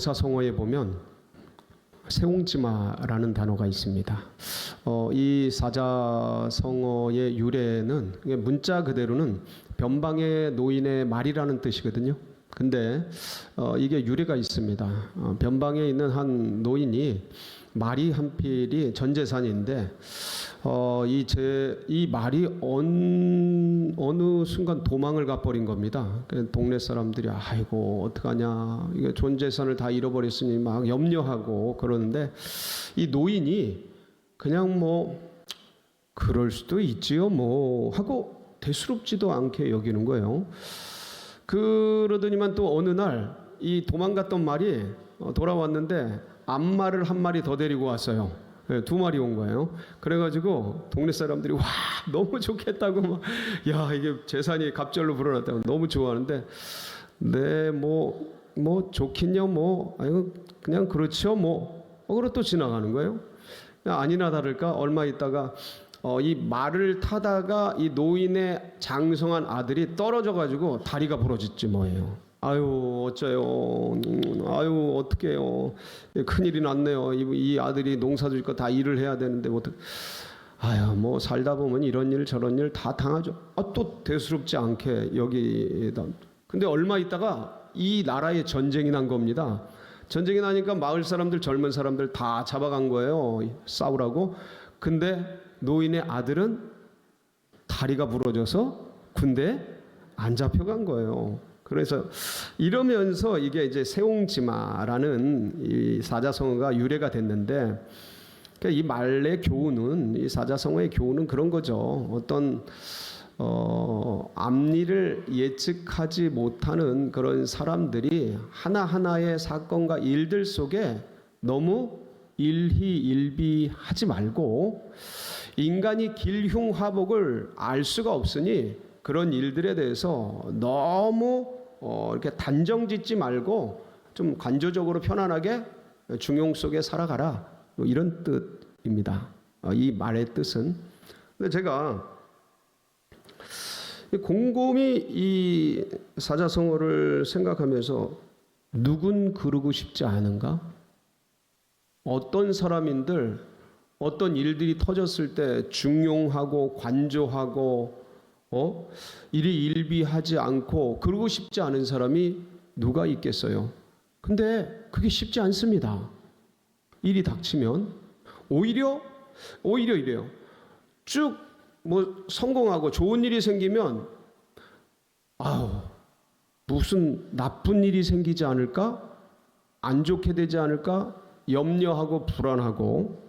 모사성어에 보면 세옹지마라는 단어가 있습니다. 이 사자성어의 유래는 문자 그대로는 변방의 노인의 말이라는 뜻이거든요. 근데 이게 유래가 있습니다. 변방에 있는 한 노인이 말이 한 필이 전 재산인데 이 말이 어느 순간 도망을 가버린 겁니다. 동네 사람들이 아이고 어떡하냐, 이게 전 재산을 다 잃어버렸으니 막 염려하고 그러는데 이 노인이 그냥 뭐 그럴 수도 있지요 뭐 하고 대수롭지도 않게 여기는 거예요. 그러더니만 또 어느 날 이 도망갔던 말이 돌아왔는데 암말을 한 마리 더 데리고 왔어요. 두 마리 온 거예요. 그래가지고 동네 사람들이 와 너무 좋겠다고 막 야 이게 재산이 갑절로 불어났다고 너무 좋아하는데 네 뭐 좋긴요 뭐 아이고 그냥 그렇죠 뭐 그러고 또 지나가는 거예요. 아니나 다를까 얼마 있다가 이 말을 타다가 이 노인의 장성한 아들이 떨어져가지고 다리가 부러졌지 뭐예요. 아유 어째요, 아유 어떡해요, 큰일이 났네요. 이 아들이 농사질 거 다 일을 해야 되는데 어떡, 아유 뭐 살다 보면 이런 일 저런 일 다 당하죠. 또 대수롭지 않게 여기다. 근데 얼마 있다가 이 나라에 전쟁이 난 겁니다. 전쟁이 나니까 마을 사람들 젊은 사람들 다 잡아간 거예요, 싸우라고. 근데 노인의 아들은 다리가 부러져서 군대에 안 잡혀간 거예요. 그래서 이러면서 이게 이제 세옹지마라는 이 사자성어가 유래가 됐는데, 그러니까 이 말의 교훈은, 이 사자성어의 교훈은 그런 거죠. 어떤 앞일을 예측하지 못하는 그런 사람들이 하나하나의 사건과 일들 속에 너무 일희일비하지 말고, 인간이 길흉화복을 알 수가 없으니 그런 일들에 대해서 너무 이렇게 단정짓지 말고 좀 관조적으로 편안하게 중용 속에 살아가라, 이런 뜻입니다. 이 말의 뜻은. 근데 제가 곰곰이 이 사자성어를 생각하면서 누군 그러고 싶지 않은가? 어떤 사람인들 어떤 일들이 터졌을 때 중용하고 관조하고 일희일비하지 않고 그러고 싶지 않은 사람이 누가 있겠어요? 근데 그게 쉽지 않습니다. 일이 닥치면 오히려 이래요. 쭉 뭐 성공하고 좋은 일이 생기면 무슨 나쁜 일이 생기지 않을까? 안 좋게 되지 않을까? 염려하고 불안하고,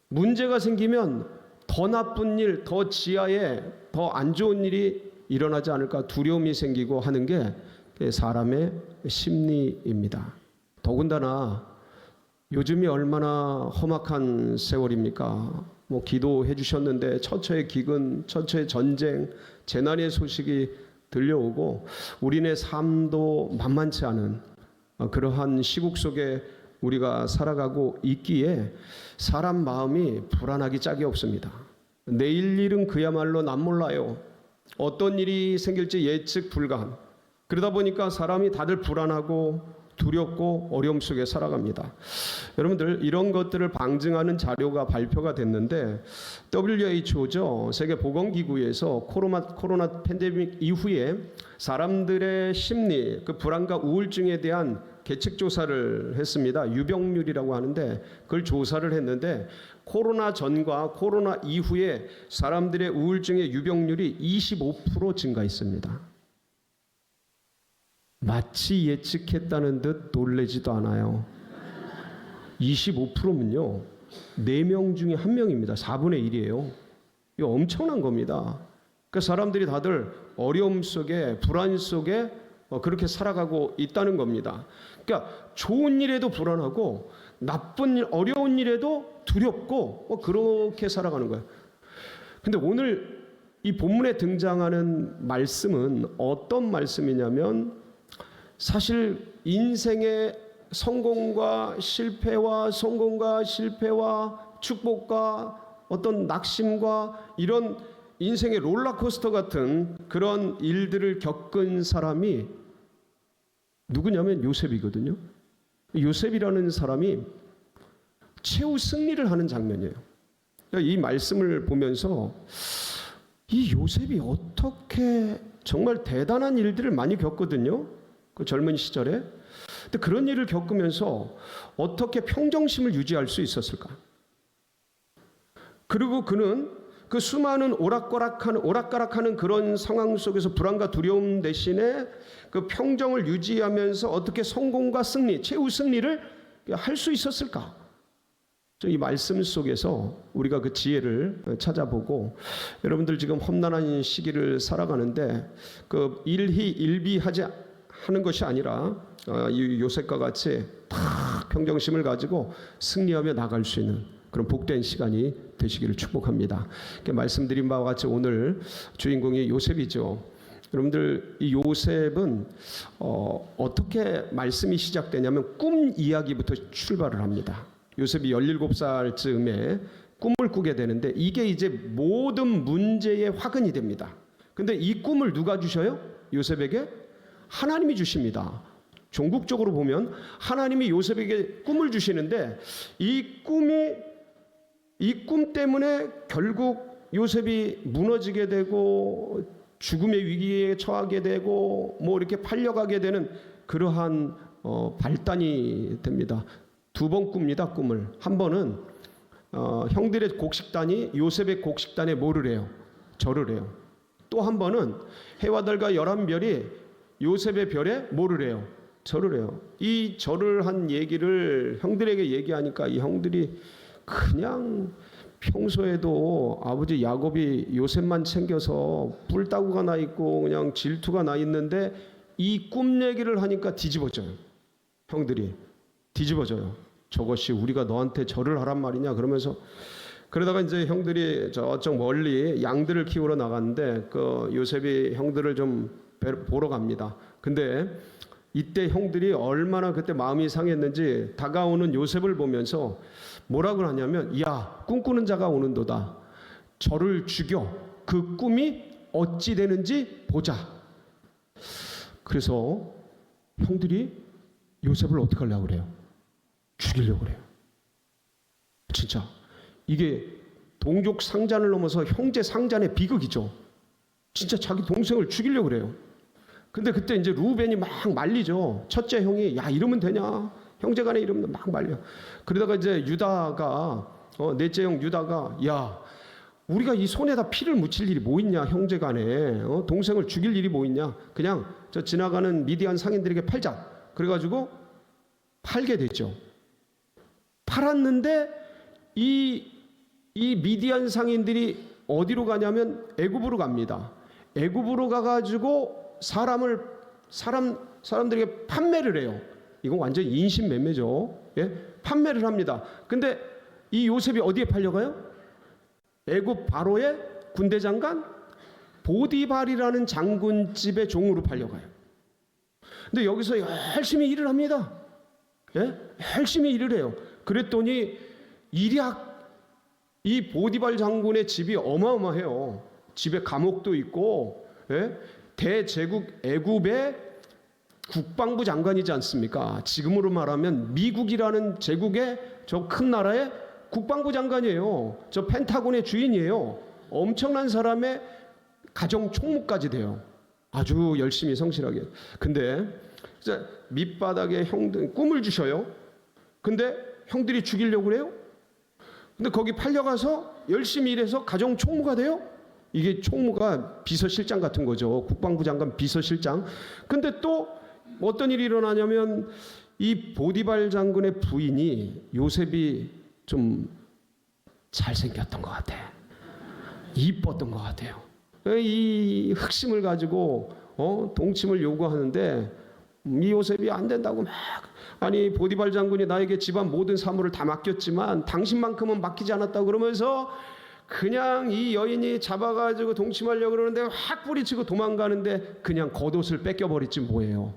문제가 생기면 더 나쁜 일, 더 지하에 더 안 좋은 일이 일어나지 않을까 두려움이 생기고 하는 게 사람의 심리입니다. 더군다나 요즘이 얼마나 험악한 세월입니까? 뭐 기도해 주셨는데 처처의 기근, 처처의 전쟁, 재난의 소식이 들려오고 우리네 삶도 만만치 않은 그러한 시국 속에 우리가 살아가고 있기에 사람 마음이 불안하기 짝이 없습니다. 내일 일은 그야말로 난 몰라요. 어떤 일이 생길지 예측 불가한. 그러다 보니까 사람이 다들 불안하고 두렵고 어려움 속에 살아갑니다. 여러분들, 이런 것들을 방증하는 자료가 발표가 됐는데 WHO죠, 세계보건기구에서 코로나 팬데믹 이후에 사람들의 심리, 그 불안과 우울증에 대한 계측조사를 했습니다. 유병률이라고 하는데 그걸 조사를 했는데 코로나 전과 코로나 이후에 사람들의 우울증의 유병률이 25% 증가했습니다. 마치 예측했다는 듯 놀라지도 않아요. 25%면요 4명 중에 1명입니다. 4분의 1이에요. 이거 엄청난 겁니다. 그러니까 사람들이 다들 어려움 속에 불안 속에 그렇게 살아가고 있다는 겁니다. 그러니까 좋은 일에도 불안하고 나쁜 일, 어려운 일에도 두렵고 그렇게 살아가는 거예요. 근데 오늘 이 본문에 등장하는 말씀은 어떤 말씀이냐면, 사실 인생의 성공과 실패와 축복과 어떤 낙심과 이런 인생의 롤러코스터 같은 그런 일들을 겪은 사람이 누구냐면 요셉이거든요. 요셉이라는 사람이 최후 승리를 하는 장면이에요. 이 말씀을 보면서 이 요셉이 어떻게 정말 대단한 일들을 많이 겪거든요. 그 젊은 시절에. 근데 그런 일을 겪으면서 어떻게 평정심을 유지할 수 있었을까? 그리고 그는 그 수많은 오락가락하는 그런 상황 속에서 불안과 두려움 대신에 그 평정을 유지하면서 어떻게 성공과 승리, 최후 승리를 할 수 있었을까? 이 말씀 속에서 우리가 그 지혜를 찾아보고, 여러분들 지금 험난한 시기를 살아가는데 그 일희일비하지 하는 것이 아니라 이 요셉과 같이 다 평정심을 가지고 승리하며 나갈 수 있는 그런 복된 시간이 되시기를 축복합니다. 말씀드린 바와 같이 오늘 주인공이 요셉이죠. 여러분들 이 요셉은 어떻게 말씀이 시작되냐면 꿈 이야기부터 출발을 합니다. 요셉이 17살 즈음에 꿈을 꾸게 되는데 이게 이제 모든 문제의 화근이 됩니다. 근데 이 꿈을 누가 주셔요? 요셉에게? 하나님이 주십니다. 종국적으로 보면 하나님이 요셉에게 꿈을 주시는데 이 꿈 때문에 결국 요셉이 무너지게 되고 죽음의 위기에 처하게 되고 뭐 이렇게 팔려가게 되는 그러한 발단이 됩니다. 두 번 꿉니다. 꿈을. 한 번은 형들의 곡식단이 요셉의 곡식단에 뭐를 해요? 절을 해요. 또 한 번은 해와 달과 11별이 요셉의 별에 뭐를 해요? 절을 해요. 이 절을 한 얘기를 형들에게 얘기하니까 이 형들이 그냥 평소에도 아버지 야곱이 요셉만 챙겨서 뿔따구가 나 있고 그냥 질투가 나 있는데 이 꿈 얘기를 하니까 뒤집어져요. 형들이 뒤집어져요. 저것이 우리가 너한테 절을 하란 말이냐 그러면서, 그러다가 이제 형들이 저쪽 멀리 양들을 키우러 나갔는데 그 요셉이 형들을 좀 보러 갑니다. 근데 이때 형들이 얼마나 그때 마음이 상했는지 다가오는 요셉을 보면서 뭐라고 하냐면, 야, 꿈꾸는 자가 오는도다. 저를 죽여 그 꿈이 어찌 되는지 보자. 그래서 형들이 요셉을 어떻게 하려고 그래요? 죽이려고 그래요. 진짜 이게 동족 상잔을 넘어서 형제 상잔의 비극이죠. 진짜 자기 동생을 죽이려고 그래요. 근데 그때 이제 루벤이 막 말리죠. 첫째 형이 야 이러면 되냐? 형제간에 이러면 막 말려. 그러다가 이제 유다가 넷째 형 유다가 야 우리가 이 손에다 피를 묻힐 일이 뭐 있냐? 형제간에 동생을 죽일 일이 뭐 있냐? 그냥 저 지나가는 미디안 상인들에게 팔자. 그래가지고 팔게 됐죠. 팔았는데 이 미디안 상인들이 어디로 가냐면 애굽으로 갑니다. 애굽으로 가가지고 사람들에게 판매를 해요. 이건 완전 인신매매죠. 예? 판매를 합니다. 근데 이 요셉이 어디에 팔려가요? 애굽 바로의 군대 장관 보디발이라는 장군집의 종으로 팔려가요. 근데 여기서 열심히 일을 합니다. 예? 열심히 일을 해요. 그랬더니 이 보디발 장군의 집이 어마어마해요. 집에 감옥도 있고, 예? 대제국 애굽의 국방부 장관이지 않습니까? 지금으로 말하면 미국이라는 제국의 저 큰 나라의 국방부 장관이에요. 저 펜타곤의 주인이에요. 엄청난 사람의 가정 총무까지 돼요. 아주 열심히 성실하게. 근데 밑바닥에 형들 꿈을 주셔요. 근데 형들이 죽이려고 그래요. 근데 거기 팔려가서 열심히 일해서 가정 총무가 돼요. 이게 총무가 비서실장 같은 거죠. 국방부 장관 비서실장. 근데 또 어떤 일이 일어나냐면 이 보디발 장군의 부인이 요셉이 좀 잘생겼던 것 같아. 이뻤던 것 같아요. 이 흑심을 가지고 동침을 요구하는데 이 요셉이 안 된다고 막, 아니 보디발 장군이 나에게 집안 모든 사물을 다 맡겼지만 당신만큼은 맡기지 않았다고 그러면서 그냥 이 여인이 잡아가지고 동침하려고 그러는데 확 뿌리치고 도망가는데 그냥 겉옷을 뺏겨버리지 뭐예요.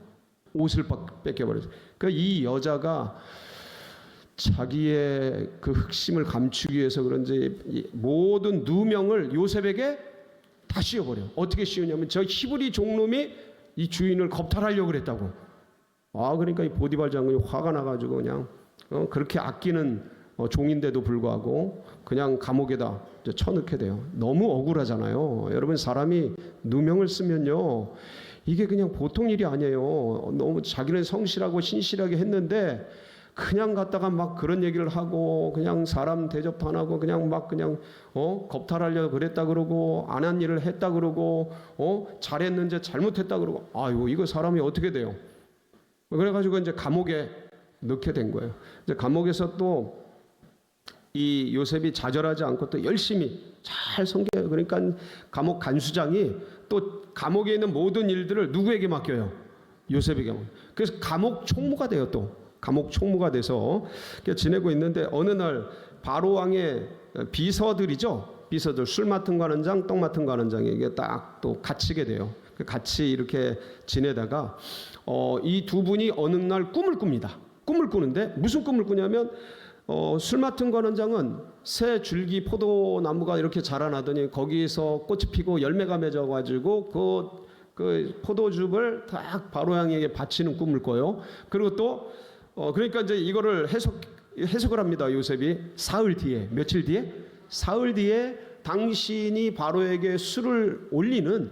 옷을 뺏겨버렸어요. 그러니까 이 여자가 자기의 그 흑심을 감추기 위해서 그런지 모든 누명을 요셉에게 다 씌워버려. 어떻게 씌우냐면 저 히브리 종놈이 이 주인을 겁탈하려고 그랬다고. 그러니까 이 보디발 장군이 화가 나가지고 그냥 그렇게 아끼는 종인데도 불구하고 그냥 감옥에다 쳐넣게 돼요. 너무 억울하잖아요. 여러분, 사람이 누명을 쓰면요, 이게 그냥 보통 일이 아니에요. 너무 자기는 성실하고 신실하게 했는데 그냥 갔다가 막 그런 얘기를 하고 그냥 사람 대접 안 하고 그냥 막 그냥 겁탈하려고 그랬다 그러고 안 한 일을 했다 그러고 잘했는지 잘못했다 그러고, 아이고 이거 사람이 어떻게 돼요? 그래가지고 이제 감옥에 넣게 된 거예요. 이제 감옥에서 또 이 요셉이 좌절하지 않고 또 열심히 잘 섬겨요. 그러니까 감옥 간수장이 또 감옥에 있는 모든 일들을 누구에게 맡겨요? 요셉에게. 그래서 감옥 총무가 돼요. 또 감옥 총무가 돼서 지내고 있는데, 어느 날 바로 왕의 비서들이죠. 비서들, 술 맡은 관원장, 떡 맡은 관원장이 이게 딱 또 갇히게 돼요. 같이 이렇게 지내다가 이 두 분이 어느 날 꿈을 꿉니다. 꿈을 꾸는데 무슨 꿈을 꾸냐면 술 맡은 관원장은 새 줄기 포도나무가 이렇게 자라나더니 거기서 꽃이 피고 열매가 맺어가지고 그 포도즙을 딱 바로 왕에게 바치는 꿈을 꿔요. 그리고 또 그러니까 이제 이거를 해석을 합니다. 요셉이 사흘 뒤에, 며칠 뒤에, 사흘 뒤에 당신이 바로에게 술을 올리는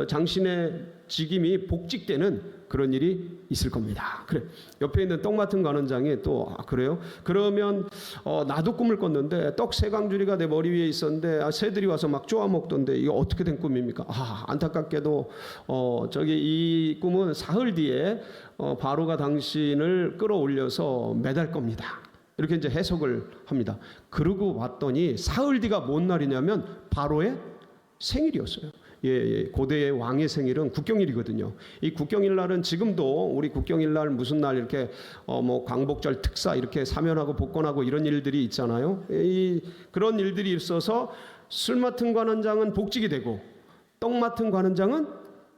당신의 직임이 복직되는 그런 일이 있을 겁니다. 그래. 옆에 있는 떡 맡은 관원장이 또 그래요? 그러면 나도 꿈을 꿨는데 떡 세 강줄이가 내 머리 위에 있었는데 새들이 와서 막 쪼아 먹던데 이거 어떻게 된 꿈입니까? 안타깝게도 저기 이 꿈은 사흘 뒤에 바로가 당신을 끌어올려서 매달 겁니다. 이렇게 이제 해석을 합니다. 그러고 봤더니 사흘 뒤가 뭔 날이냐면 바로의 생일이었어요. 고대의 왕의 생일은 국경일이거든요. 이 국경일 날은 지금도 우리 국경일 날 무슨 날 이렇게 뭐 광복절 특사 이렇게 사면하고 복권하고 이런 일들이 있잖아요. 그런 일들이 있어서 술 맡은 관원장은 복직이 되고 떡 맡은 관원장은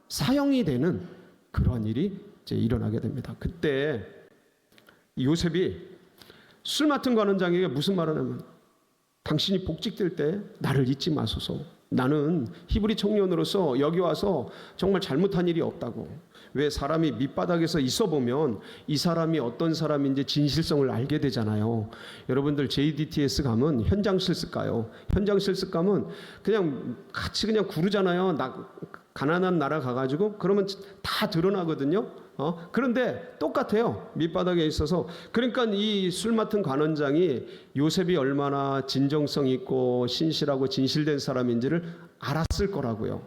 사형이 되는 그러한 일이 이제 일어나게 됩니다. 그때 요셉이 술 맡은 관원장에게 무슨 말을 하냐면, 당신이 복직될 때 나를 잊지 마소서. 나는 히브리 청년으로서 여기 와서 정말 잘못한 일이 없다고. 왜 사람이 밑바닥에서 있어 보면 이 사람이 어떤 사람인지 진실성을 알게 되잖아요. 여러분들 JDTS 가면 현장 실습 가요. 현장 실습 가면 그냥 같이 그냥 구르잖아요. 가난한 나라 가가지고 그러면 다 드러나거든요. 그런데 똑같아요. 밑바닥에 있어서. 그러니까 이 술 맡은 관원장이 요셉이 얼마나 진정성 있고 신실하고 진실된 사람인지를 알았을 거라고요.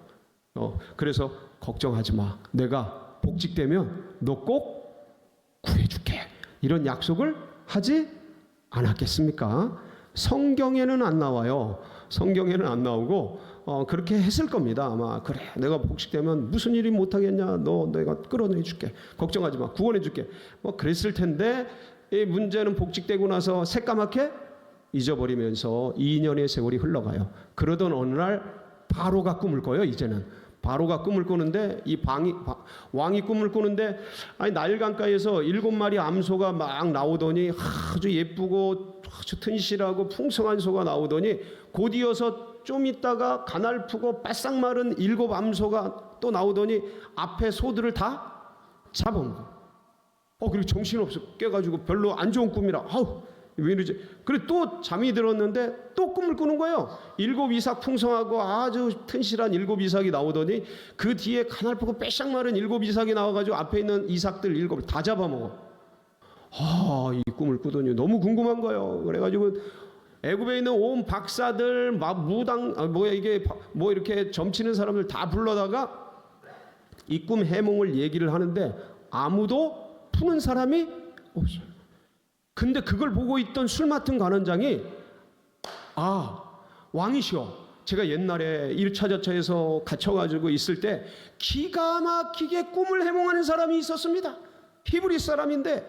그래서 걱정하지 마. 내가 복직되면 너 꼭 구해줄게. 이런 약속을 하지 않았겠습니까? 성경에는 안 나와요. 성경에는 안 나오고 그렇게 했을 겁니다. 아마 그래 내가 복직되면 무슨 일이 못하겠냐, 너 내가 끌어내줄게, 걱정하지 마, 구원해줄게, 뭐 그랬을 텐데, 이 문제는 복직되고 나서 새까맣게 잊어버리면서 2년의 세월이 흘러가요. 그러던 어느 날 바로가 꿈을 꿔요. 이제는 바로가 꿈을 꾸는데 왕이 꿈을 꾸는데 나일강가에서 7마리 암소가 막 나오더니 아주 예쁘고 아주 튼실하고 풍성한 소가 나오더니 곧이어서 좀 있다가 가날프고 바싹 마른 7 암소가 또 나오더니 앞에 소들을 다 잡아먹어. 그리고 정신없어 깨가지고 별로 안 좋은 꿈이라 왜 이러지? 그래 또 잠이 들었는데 또 꿈을 꾸는 거예요. 7 이삭 풍성하고 아주 튼실한 7 이삭이 나오더니 그 뒤에 가날프고 빼싹 마른 7 이삭이 나와가지고 앞에 있는 이삭들 7을 다 잡아먹어. 이 꿈을 꾸더니 너무 궁금한 거예요. 그래가지고 애굽에 있는 온 박사들, 무당, 이렇게 점치는 사람들 다 불러다가 이 꿈 해몽을 얘기를 하는데 아무도 푸는 사람이 없어요. 근데 그걸 보고 있던 술 맡은 관원장이 왕이시여, 제가 옛날에 1차 저차에서 갇혀가지고 있을 때 기가 막히게 꿈을 해몽하는 사람이 있었습니다. 히브리 사람인데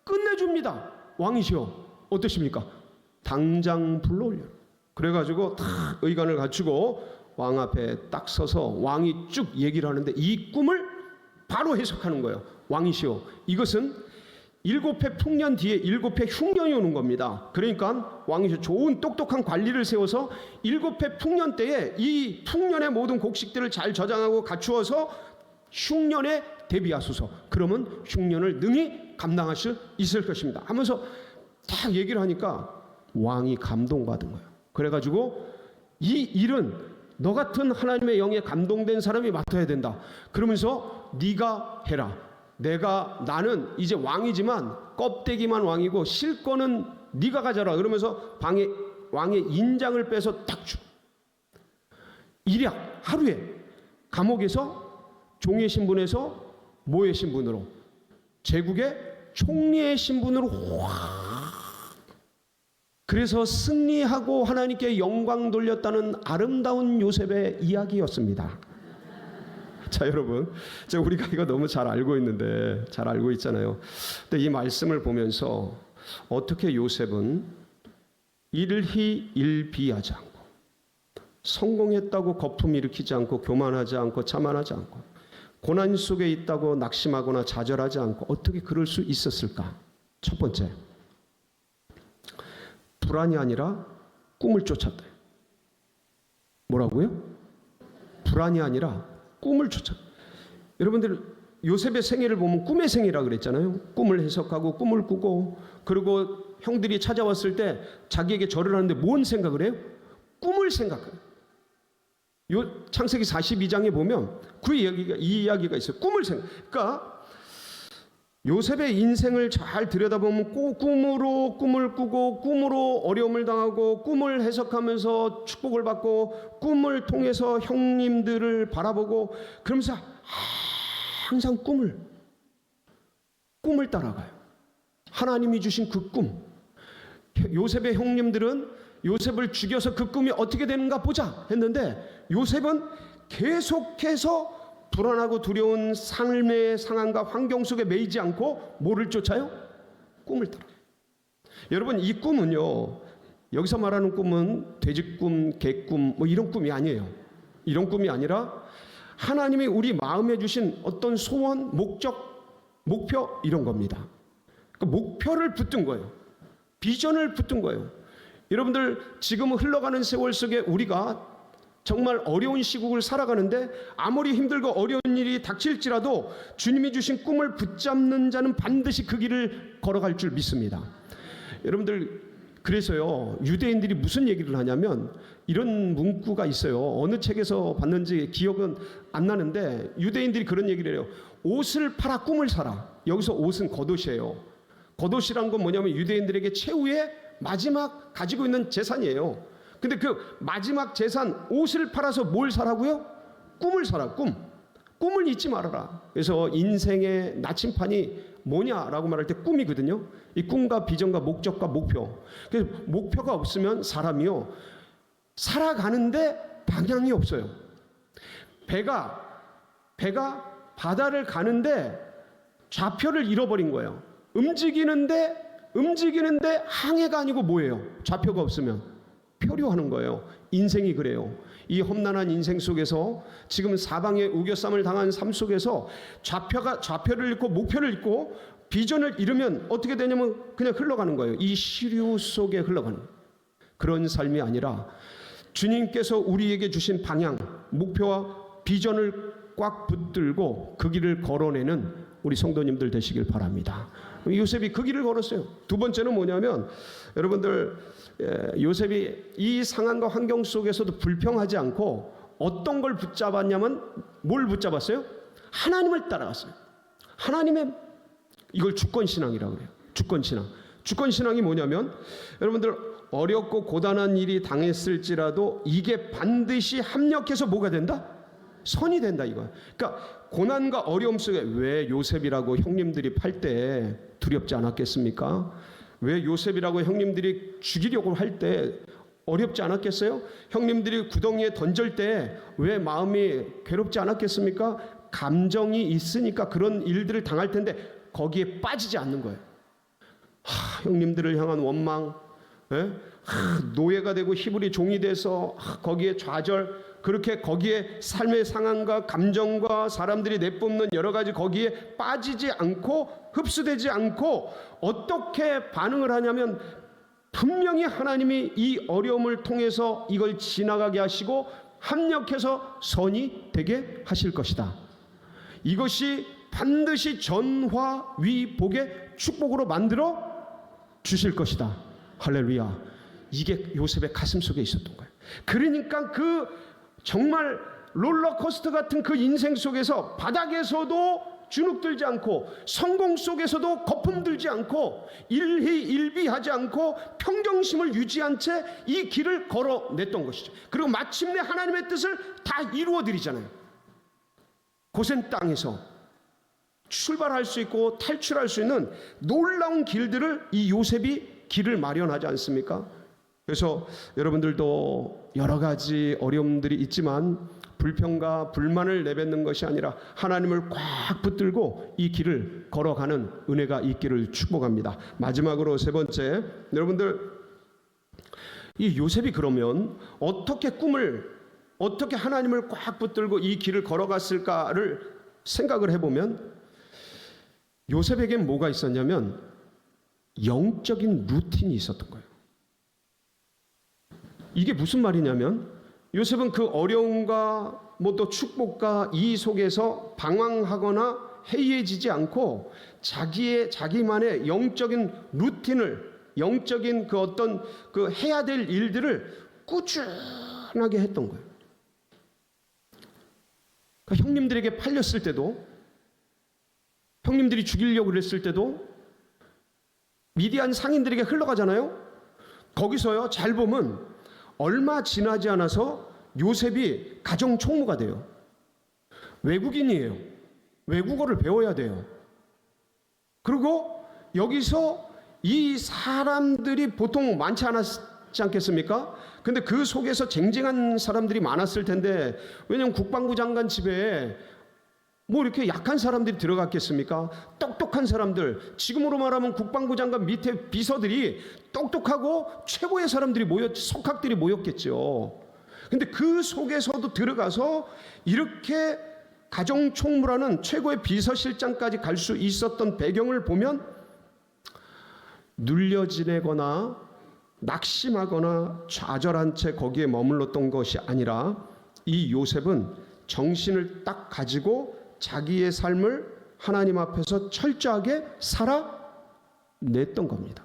끝내줍니다. 왕이시여 어떠십니까? 당장 불러올려. 그래가지고 다 의관을 갖추고 왕 앞에 딱 서서 왕이 쭉 얘기를 하는데 이 꿈을 바로 해석하는 거예요. 왕이시여, 이것은 7해 풍년 뒤에 7해 흉년이 오는 겁니다. 그러니까 왕이 좋은 똑똑한 관리를 세워서 7해 풍년 때에 이 풍년의 모든 곡식들을 잘 저장하고 갖추어서 흉년에 대비하소서. 그러면 흉년을 능히 감당할 수 있을 것입니다 하면서 딱 얘기를 하니까 왕이 감동받은 거예요. 그래가지고 이 일은 너 같은 하나님의 영에 감동된 사람이 맡아야 된다. 그러면서 네가 해라. 나는 이제 왕이지만 껍데기만 왕이고 실권은 네가 가져라. 그러면서 왕의 인장을 빼서 딱 줘. 일약 하루에 감옥에서 종의 신분에서 뭐의 신분으로? 제국의 총리의 신분으로 확. 그래서 승리하고 하나님께 영광 돌렸다는 아름다운 요셉의 이야기였습니다. 자, 여러분, 우리가 이거 너무 잘 알고 있는데, 잘 알고 있잖아요. 근데 이 말씀을 보면서 어떻게 요셉은 일희 일비하지 않고, 성공했다고 거품 일으키지 않고, 교만하지 않고, 자만하지 않고, 고난 속에 있다고 낙심하거나 좌절하지 않고 어떻게 그럴 수 있었을까? 첫 번째, 불안이 아니라 꿈을 쫓았다. 뭐라고요? 불안이 아니라 꿈을 쫓았다. 여러분들 요셉의 생애를 보면 꿈의 생애라 그랬잖아요. 꿈을 해석하고 꿈을 꾸고, 그리고 형들이 찾아왔을 때 자기에게 절을 하는데 뭔 생각을 해요? 꿈을 생각해요. 창세기 42장에 보면 이 이야기가 있어요. 꿈을 생각. 그러니까 요셉의 인생을 잘 들여다보면 꿈으로 꿈을 꾸고, 꿈으로 어려움을 당하고, 꿈을 해석하면서 축복을 받고, 꿈을 통해서 형님들을 바라보고, 그러면서 항상 꿈을 따라가요. 하나님이 주신 그 꿈. 요셉의 형님들은 요셉을 죽여서 그 꿈이 어떻게 되는가 보자 했는데, 요셉은 계속해서 불안하고 두려운 삶의 상황과 환경 속에 매이지 않고 뭐를 쫓아요? 꿈을 따라. 여러분, 이 꿈은요, 여기서 말하는 꿈은 돼지꿈, 개꿈 뭐 이런 꿈이 아니에요. 이런 꿈이 아니라 하나님이 우리 마음에 주신 어떤 소원, 목적, 목표 이런 겁니다. 그러니까 목표를 붙든 거예요. 비전을 붙든 거예요. 여러분들 지금 흘러가는 세월 속에 우리가 정말 어려운 시국을 살아가는데, 아무리 힘들고 어려운 일이 닥칠지라도 주님이 주신 꿈을 붙잡는 자는 반드시 그 길을 걸어갈 줄 믿습니다. 여러분들, 그래서요, 유대인들이 무슨 얘기를 하냐면 이런 문구가 있어요. 어느 책에서 봤는지 기억은 안 나는데 유대인들이 그런 얘기를 해요. 옷을 팔아 꿈을 사라. 여기서 옷은 겉옷이에요. 겉옷이란 건 뭐냐면 유대인들에게 최후의 마지막 가지고 있는 재산이에요. 근데 그 마지막 재산 옷을 팔아서 뭘 사라고요? 꿈을 사라. 꿈을 잊지 말아라. 그래서 인생의 나침판이 뭐냐라고 말할 때 꿈이거든요. 이 꿈과 비전과 목적과 목표. 그래서 목표가 없으면 사람이요, 살아가는데 방향이 없어요. 배가 바다를 가는데 좌표를 잃어버린 거예요. 움직이는데 항해가 아니고 뭐예요? 좌표가 없으면 표류하는 거예요. 인생이 그래요. 이 험난한 인생 속에서 지금 사방에 우겨쌈을 당한 삶 속에서 좌표를 잃고 목표를 잃고 비전을 잃으면 어떻게 되냐면 그냥 흘러가는 거예요. 이 시류 속에 흘러가는 그런 삶이 아니라 주님께서 우리에게 주신 방향, 목표와 비전을 꽉 붙들고 그 길을 걸어내는 우리 성도님들 되시길 바랍니다. 요셉이 그 길을 걸었어요. 두 번째는 뭐냐면, 여러분들, 요셉이 이 상황과 환경 속에서도 불평하지 않고 어떤 걸 붙잡았냐면, 뭘 붙잡았어요? 하나님을 따라갔어요. 하나님의, 이걸 주권신앙이라고 그래요. 주권신앙이 뭐냐면, 여러분들 어렵고 고단한 일이 당했을지라도 이게 반드시 합력해서 뭐가 된다? 선이 된다 이거야. 그러니까 고난과 어려움 속에 왜 요셉이라고 형님들이 팔 때 두렵지 않았겠습니까? 왜 요셉이라고 형님들이 죽이려고 할 때 어렵지 않았겠어요? 형님들이 구덩이에 던질 때 왜 마음이 괴롭지 않았겠습니까? 감정이 있으니까 그런 일들을 당할 텐데 거기에 빠지지 않는 거예요. 형님들을 향한 원망, 노예가 되고 히브리 종이 돼서 거기에 좌절, 그렇게 거기에 삶의 상황과 감정과 사람들이 내뿜는 여러 가지 거기에 빠지지 않고 흡수되지 않고 어떻게 반응을 하냐면, 분명히 하나님이 이 어려움을 통해서 이걸 지나가게 하시고 합력해서 선이 되게 하실 것이다. 이것이 반드시 전화위복의 축복으로 만들어 주실 것이다. 할렐루야. 이게 요셉의 가슴 속에 있었던 거예요. 그러니까 그 정말 롤러코스터 같은 그 인생 속에서 바닥에서도 주눅들지 않고 성공 속에서도 거품 들지 않고 일희일비하지 않고 평정심을 유지한 채 이 길을 걸어냈던 것이죠. 그리고 마침내 하나님의 뜻을 다 이루어 드리잖아요. 고센 땅에서 출발할 수 있고 탈출할 수 있는 놀라운 길들을 이 요셉이 길을 마련하지 않습니까? 그래서 여러분들도 여러 가지 어려움들이 있지만 불평과 불만을 내뱉는 것이 아니라 하나님을 꽉 붙들고 이 길을 걸어가는 은혜가 있기를 축복합니다. 마지막으로 세 번째, 여러분들 이 요셉이 그러면 어떻게 하나님을 꽉 붙들고 이 길을 걸어갔을까를 생각을 해보면 요셉에겐 뭐가 있었냐면 영적인 루틴이 있었던 거예요. 이게 무슨 말이냐면 요셉은 그 어려움과 또 축복과 이 속에서 방황하거나 해이해지지 않고 자기만의 영적인 루틴을, 영적인 그 어떤 그 해야 될 일들을 꾸준하게 했던 거예요. 그러니까 형님들에게 팔렸을 때도, 형님들이 죽이려고 그랬을 때도 미디안 상인들에게 흘러가잖아요. 거기서요, 잘 보면 얼마 지나지 않아서 요셉이 가정 총무가 돼요. 외국인이에요. 외국어를 배워야 돼요. 그리고 여기서 이 사람들이 보통 많지 않았지 않겠습니까? 근데 그 속에서 쟁쟁한 사람들이 많았을 텐데, 왜냐하면 국방부 장관 집에 뭐 이렇게 약한 사람들이 들어갔겠습니까? 똑똑한 사람들, 지금으로 말하면 국방부 장관 밑에 비서들이 똑똑하고 최고의 사람들이 속학들이 모였겠죠. 근데 그 속에서도 들어가서 이렇게 가정총무라는 최고의 비서실장까지 갈 수 있었던 배경을 보면 눌려 지내거나 낙심하거나 좌절한 채 거기에 머물렀던 것이 아니라 이 요셉은 정신을 딱 가지고 자기의 삶을 하나님 앞에서 철저하게 살아냈던 겁니다.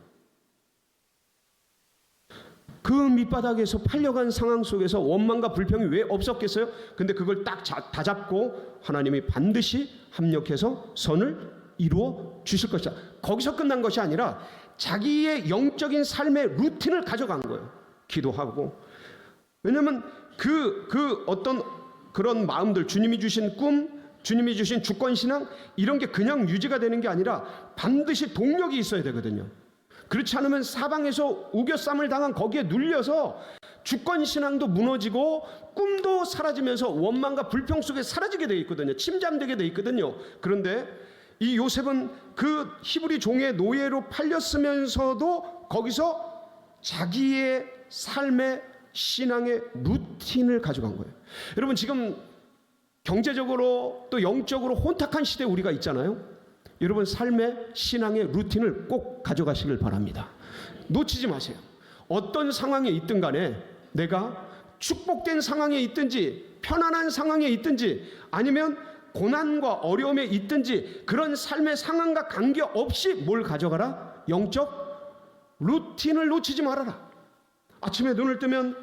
그 밑바닥에서 팔려간 상황 속에서 원망과 불평이 왜 없었겠어요? 근데 그걸 딱 다 잡고 하나님이 반드시 합력해서 선을 이루어 주실 것이다. 거기서 끝난 것이 아니라 자기의 영적인 삶의 루틴을 가져간 거예요. 기도하고. 왜냐하면 그 어떤 그런 마음들, 주님이 주신 꿈, 주님이 주신 주권신앙, 이런 게 그냥 유지가 되는 게 아니라 반드시 동력이 있어야 되거든요. 그렇지 않으면 사방에서 우겨쌈을 당한 거기에 눌려서 주권신앙도 무너지고 꿈도 사라지면서 원망과 불평 속에 사라지게 되어 있거든요. 침잠되게 되어 있거든요. 그런데 이 요셉은 그 히브리 종의 노예로 팔렸으면서도 거기서 자기의 삶의 신앙의 루틴을 가져간 거예요. 여러분, 지금 경제적으로 또 영적으로 혼탁한 시대에 우리가 있잖아요. 여러분, 삶의 신앙의 루틴을 꼭 가져가시길 바랍니다. 놓치지 마세요. 어떤 상황에 있든 간에 내가 축복된 상황에 있든지 편안한 상황에 있든지 아니면 고난과 어려움에 있든지 그런 삶의 상황과 관계없이 뭘 가져가라? 영적 루틴을 놓치지 말아라. 아침에 눈을 뜨면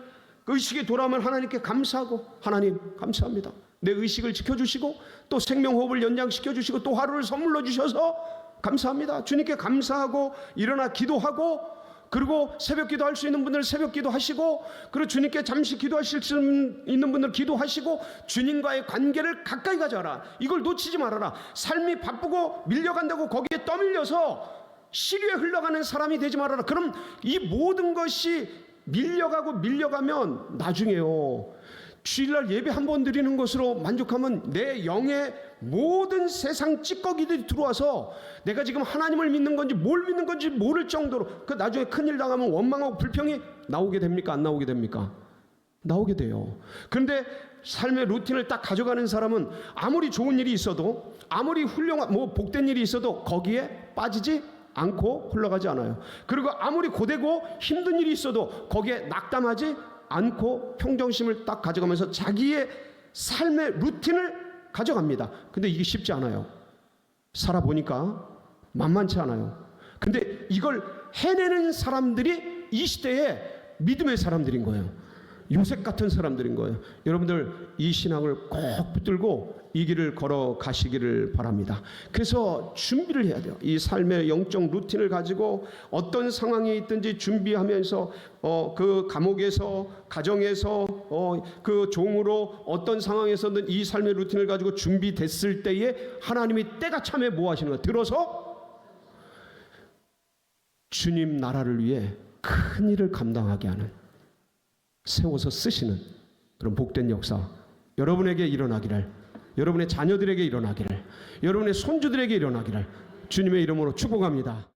그 의식이 돌아오면 하나님께 감사하고, 하나님 감사합니다. 내 의식을 지켜주시고 또 생명호흡을 연장시켜주시고 또 하루를 선물로 주셔서 감사합니다. 주님께 감사하고 일어나 기도하고, 그리고 새벽 기도할 수 있는 분들 새벽 기도하시고, 그리고 주님께 잠시 기도하실 수 있는 분들 기도하시고, 주님과의 관계를 가까이 가져라. 이걸 놓치지 말아라. 삶이 바쁘고 밀려간다고 거기에 떠밀려서 시류에 흘러가는 사람이 되지 말아라. 그럼 이 모든 것이 밀려가면 나중에요, 주일날 예배 한 번 드리는 것으로 만족하면 내 영의 모든 세상 찌꺼기들이 들어와서 내가 지금 하나님을 믿는 건지 뭘 믿는 건지 모를 정도로, 그 나중에 큰일 당하면 원망하고 불평이 나오게 됩니까? 안 나오게 됩니까? 나오게 돼요. 그런데 삶의 루틴을 딱 가져가는 사람은 아무리 좋은 일이 있어도, 아무리 훌륭한 복된 일이 있어도 거기에 빠지지 않고 흘러가지 않아요. 그리고 아무리 고되고 힘든 일이 있어도 거기에 낙담하지 않고 평정심을 딱 가져가면서 자기의 삶의 루틴을 가져갑니다. 근데 이게 쉽지 않아요. 살아보니까 만만치 않아요. 근데 이걸 해내는 사람들이 이 시대의 믿음의 사람들인 거예요. 요셉 같은 사람들인 거예요. 여러분들 이 신앙을 꼭 붙들고 이 길을 걸어가시기를 바랍니다. 그래서 준비를 해야 돼요. 이 삶의 영적 루틴을 가지고 어떤 상황이 있든지 준비하면서 그 감옥에서, 가정에서, 그 종으로 어떤 상황에서든 이 삶의 루틴을 가지고 준비됐을 때에 하나님이 때가 참에 뭐 하시는 거예요? 들어서 주님 나라를 위해 큰 일을 감당하게 하는, 세워서 쓰시는 그런 복된 역사 여러분에게 일어나기를, 여러분의 자녀들에게 일어나기를, 여러분의 손주들에게 일어나기를 주님의 이름으로 축복합니다.